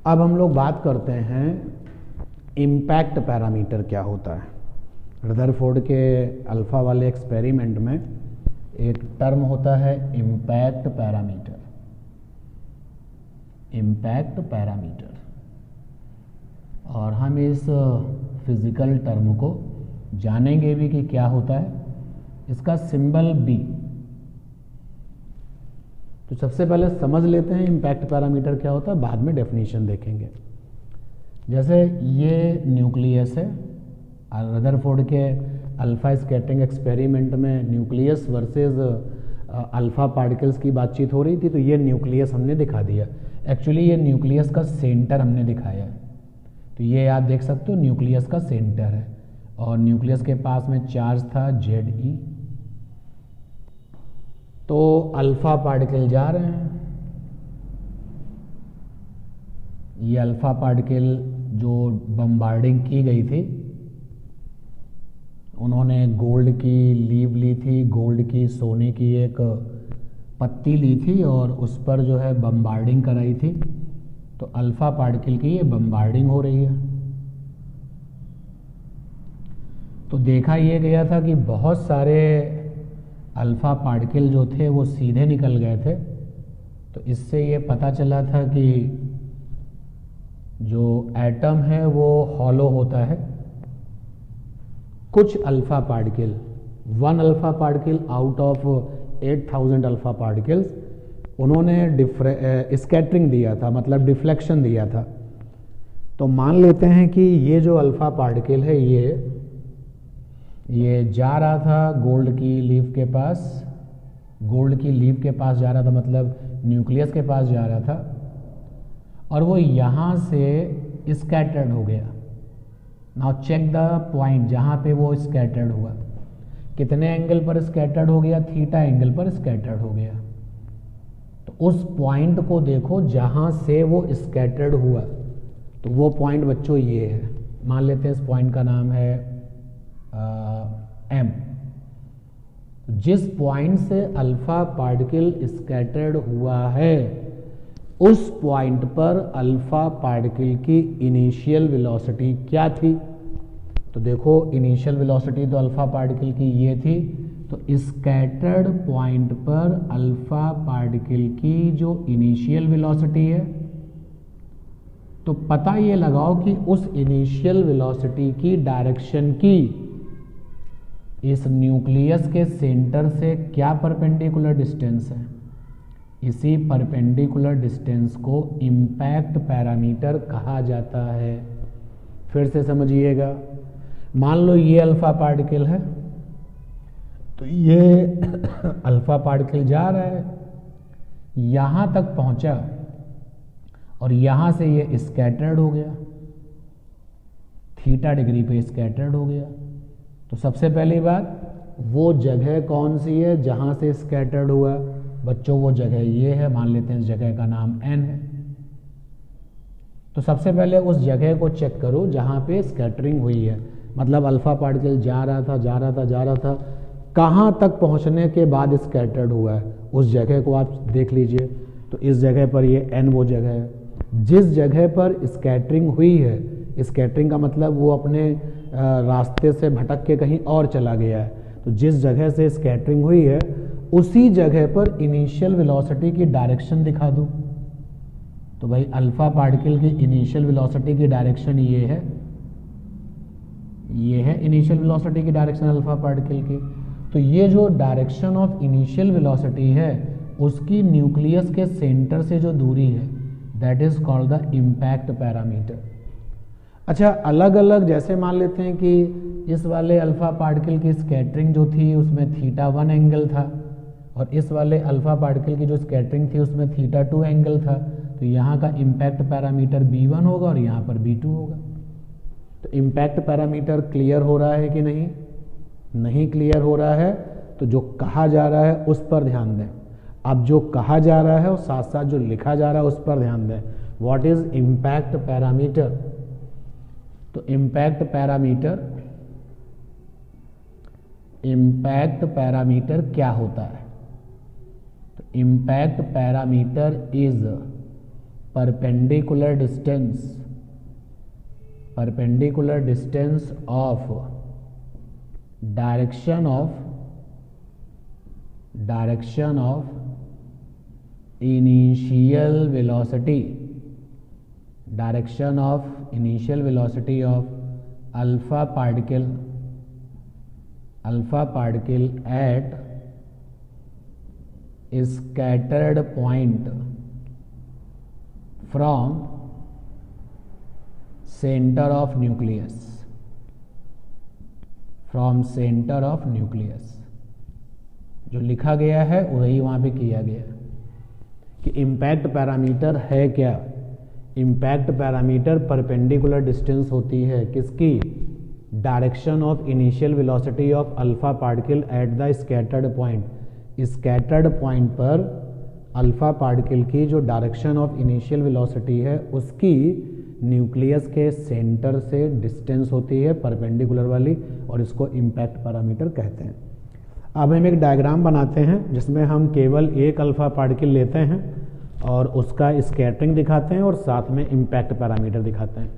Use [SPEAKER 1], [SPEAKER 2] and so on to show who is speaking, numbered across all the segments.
[SPEAKER 1] अब हम लोग बात करते हैं इम्पैक्ट पैरामीटर क्या होता है। रदरफोर्ड के अल्फा वाले एक्सपेरिमेंट में एक टर्म होता है इम्पैक्ट पैरामीटर। इम्पैक्ट पैरामीटर, और हम इस फिजिकल टर्म को जानेंगे भी कि क्या होता है। इसका सिंबल बी। तो सबसे पहले समझ लेते हैं इम्पैक्ट पैरामीटर क्या होता है, बाद में डेफिनेशन देखेंगे। जैसे ये न्यूक्लियस है, रदरफोर्ड के अल्फा स्कैटरिंग एक्सपेरिमेंट में न्यूक्लियस वर्सेस अल्फा पार्टिकल्स की बातचीत हो रही थी, तो ये न्यूक्लियस हमने दिखा दिया। एक्चुअली ये न्यूक्लियस का सेंटर हमने दिखाया है, तो ये आप देख सकते हो न्यूक्लियस का सेंटर है, और न्यूक्लियस के पास में चार्ज था Ze। तो अल्फा पार्टिकल जा रहे हैं, ये अल्फा पार्टिकल जो बम्बार्डिंग की गई थी, उन्होंने गोल्ड की लीव ली थी, गोल्ड की सोने की एक पत्ती ली थी और उस पर जो है बम्बार्डिंग कराई थी। तो अल्फा पार्टिकल की ये बम्बार्डिंग हो रही है। तो देखा ये गया था कि बहुत सारे अल्फा पार्टिकल जो थे वो सीधे निकल गए थे। तो इससे ये पता चला था कि जो एटम है वो हॉलो होता है। कुछ alpha particle, 1 alpha particle out of 8000 alpha particles, उन्होंने स्कैटरिंग दिया था, मतलब डिफ्लेक्शन दिया था। तो मान लेते हैं कि ये जो अल्फा पार्टिकल है ये जा रहा था गोल्ड की लीफ के पास, गोल्ड की लीफ के पास जा रहा था, मतलब न्यूक्लियस के पास जा रहा था, और वो यहाँ से स्कैटर्ड हो गया। नाउ चेक द पॉइंट जहाँ पे वो स्कैटर्ड हुआ, कितने एंगल पर स्कैटर्ड हो गया, थीटा एंगल पर स्कैटर्ड हो गया। तो उस पॉइंट को देखो जहाँ से वो स्कैटर्ड हुआ, तो वो पॉइंट बच्चों ये है। मान लेते हैं इस पॉइंट का नाम है M। जिस पॉइंट से अल्फा पार्टिकल स्कैटर्ड हुआ है, उस पॉइंट पर अल्फा पार्टिकल की इनिशियल वेलोसिटी क्या थी। तो देखो इनिशियल वेलोसिटी तो अल्फा पार्टिकल की ये थी, तो स्कैटर्ड पॉइंट पर अल्फा पार्टिकल की जो इनिशियल वेलोसिटी है, तो पता ये लगाओ कि उस इनिशियल वेलोसिटी की डायरेक्शन की इस न्यूक्लियस के सेंटर से क्या परपेंडिकुलर डिस्टेंस है। इसी परपेंडिकुलर डिस्टेंस को इम्पैक्ट पैरामीटर कहा जाता है। फिर से समझिएगा, मान लो ये अल्फा पार्टिकल है, तो ये अल्फा पार्टिकल जा रहा है, यहां तक पहुंचा और यहां से ये स्कैटर्ड हो गया, थीटा डिग्री पे स्कैटर्ड हो गया। तो सबसे पहली बात, वो जगह कौन सी है जहां से स्कैटर्ड हुआ। बच्चों वो जगह ये है, मान लेते हैं इस जगह का नाम N है। तो सबसे पहले उस जगह को चेक करो जहां पे स्कैटरिंग हुई है, मतलब अल्फा पार्टिकल जा रहा था, कहां तक पहुंचने के बाद स्कैटर्ड हुआ है, उस जगह को आप देख लीजिए। तो इस जगह पर ये N वो जगह है। जिस जगह पर स्कैटरिंग हुई है, स्कैटरिंग का मतलब वो अपने रास्ते से भटक के कहीं और चला गया है, तो जिस जगह से स्कैटरिंग हुई है उसी जगह पर इनिशियल वेलोसिटी की डायरेक्शन दिखा दूं। तो भाई अल्फा पार्टिकल की इनिशियल वेलोसिटी की डायरेक्शन ये है इनिशियल वेलोसिटी की डायरेक्शन अल्फा पार्टिकल की। तो ये जो डायरेक्शन ऑफ इनिशियल वेलोसिटी है, उसकी न्यूक्लियस के सेंटर से जो दूरी है, that is called the impact parameter. अच्छा, अलग अलग जैसे मान लेते हैं कि इस वाले अल्फा पार्टिकल की स्कैटरिंग जो थी उसमें थीटा 1 एंगल था, और इस वाले अल्फा पार्टिकल की जो स्कैटरिंग थी उसमें थीटा 2 एंगल था। तो यहाँ का इम्पैक्ट पैरामीटर B1 होगा और यहाँ पर B2 होगा। तो इम्पैक्ट पैरामीटर क्लियर हो रहा है कि नहीं क्लियर हो रहा है, तो जो कहा जा रहा है उस पर ध्यान दें। अब जो कहा जा रहा है और साथ साथ जो लिखा जा रहा है उस पर ध्यान दें। What is impact parameter. तो इम्पैक्ट पैरामीटर क्या होता है। तो impact parameter is perpendicular distance of direction of initial velocity of alpha particle at scattered point from center of nucleus, जो लिखा गया है वही वहां पे किया गया कि इम्पैक्ट पैरामीटर है क्या। इम्पैक्ट पैरामीटर परपेंडिकुलर डिस्टेंस होती है किसकी, direction of initial velocity of alpha particle at the scattered point. Scattered point पर अल्फा पार्टिकल की जो डायरेक्शन ऑफ इनिशियल वेलोसिटी है उसकी न्यूक्लियस के सेंटर से डिस्टेंस होती है परपेंडिकुलर वाली, और इसको इम्पैक्ट पैरामीटर कहते हैं। अब हम एक डायग्राम बनाते हैं जिसमें हम केवल एक अल्फा पार्टिकल लेते हैं और उसका स्कैटरिंग दिखाते हैं और साथ में इम्पैक्ट पैरामीटर दिखाते हैं।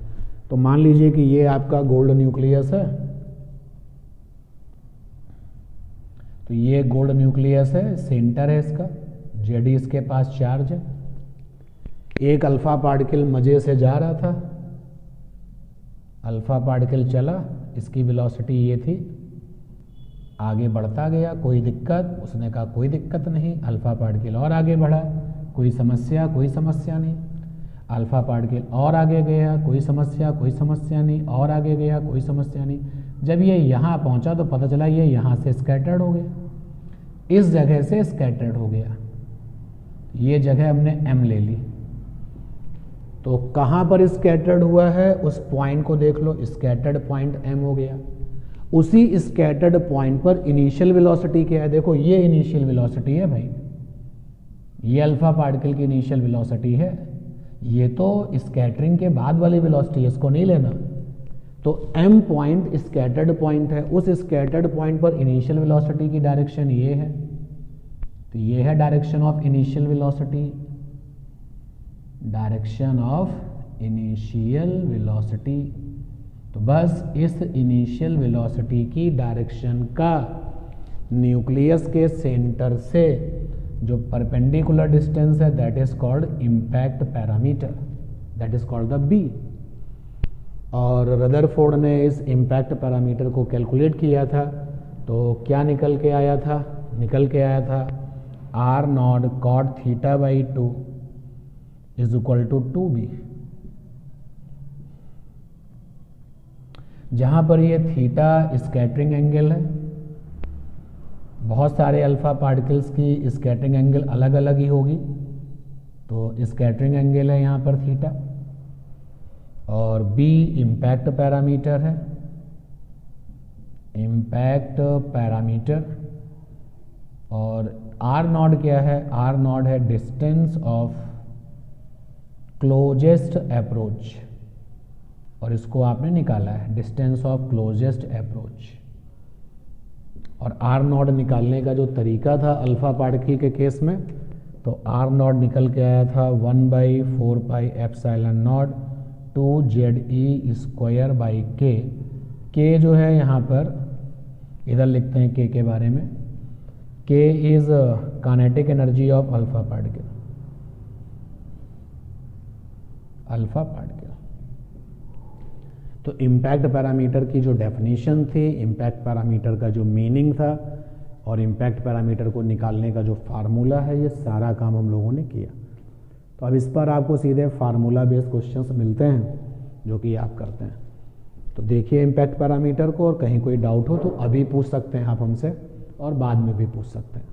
[SPEAKER 1] तो मान लीजिए कि ये आपका गोल्ड न्यूक्लियस है, तो ये गोल्ड न्यूक्लियस है, सेंटर है इसका, जेड इसके पास चार्ज है। एक अल्फा पार्टिकल मजे से जा रहा था, अल्फा पार्टिकल चला, इसकी वेलोसिटी ये थी, आगे बढ़ता गया, कोई दिक्कत, उसने कहा कोई दिक्कत नहीं, अल्फा पार्टिकल और आगे बढ़ा, कोई समस्या नहीं, अल्फा पार्टिकल और आगे गया, कोई समस्या नहीं, और आगे गया, कोई समस्या नहीं। जब ये यहाँ पहुँचा तो पता चला ये यहाँ से स्कैटर्ड हो गया, इस जगह से स्कैटर्ड हो गया, ये जगह हमने एम ले ली। तो कहाँ पर स्कैटर्ड हुआ है उस पॉइंट को देख लो, स्कैटर्ड पॉइंट एम हो गया। उसी स्कैटर्ड पॉइंट पर इनिशियल वेलोसिटी क्या है, देखो ये इनिशियल वेलोसिटी है भाई, ये अल्फा पार्टिकल की इनिशियल वेलोसिटी है, ये तो स्कैटरिंग के बाद वाली वेलोसिटी है, इसको नहीं लेना। तो एम पॉइंट स्कैटर्ड पॉइंट है, उस स्कैटर्ड पॉइंट पर इनिशियल वेलोसिटी की डायरेक्शन ये है, तो ये है डायरेक्शन ऑफ इनिशियल वेलोसिटी, तो बस इस इनिशियल वेलोसिटी की डायरेक्शन का न्यूक्लियस के सेंटर से जो परपेंडिकुलर डिस्टेंस है that is called impact parameter, that is called the B. और रदरफोर्ड ने इस इम्पैक्ट पैरामीटर को कैलकुलेट किया था, तो क्या निकल के आया था R naught cot theta by 2 is equal to 2b, जहां पर ये थीटा स्कैटरिंग एंगल है। बहुत सारे अल्फा पार्टिकल्स की स्कैटरिंग एंगल अलग अलग ही होगी, तो स्कैटरिंग एंगल है यहाँ पर थीटा, और b इम्पैक्ट पैरामीटर है, इम्पैक्ट पैरामीटर। और आर नॉट क्या है, आर नॉट है डिस्टेंस ऑफ क्लोजेस्ट अप्रोच, और इसको आपने निकाला है डिस्टेंस ऑफ क्लोजेस्ट अप्रोच। और आर नॉट निकालने का जो तरीका था अल्फा पार्टिकल के केस में, तो आर नॉट निकल के आया था 1/4πε0 2ze² के जो है यहाँ पर इधर लिखते हैं के बारे में, के is kinetic energy of alpha particle, तो इम्पैक्ट पैरामीटर की जो डेफिनेशन थी, इम्पैक्ट पैरामीटर का जो मीनिंग था और इम्पैक्ट पैरामीटर को निकालने का जो फार्मूला है, ये सारा काम हम लोगों ने किया। तो अब इस पर आपको सीधे फार्मूला बेस्ड क्वेश्चंस मिलते हैं जो कि आप करते हैं। तो देखिए इम्पैक्ट पैरामीटर को, और कहीं कोई डाउट हो तो अभी पूछ सकते हैं आप हमसे, और बाद में भी पूछ सकते हैं।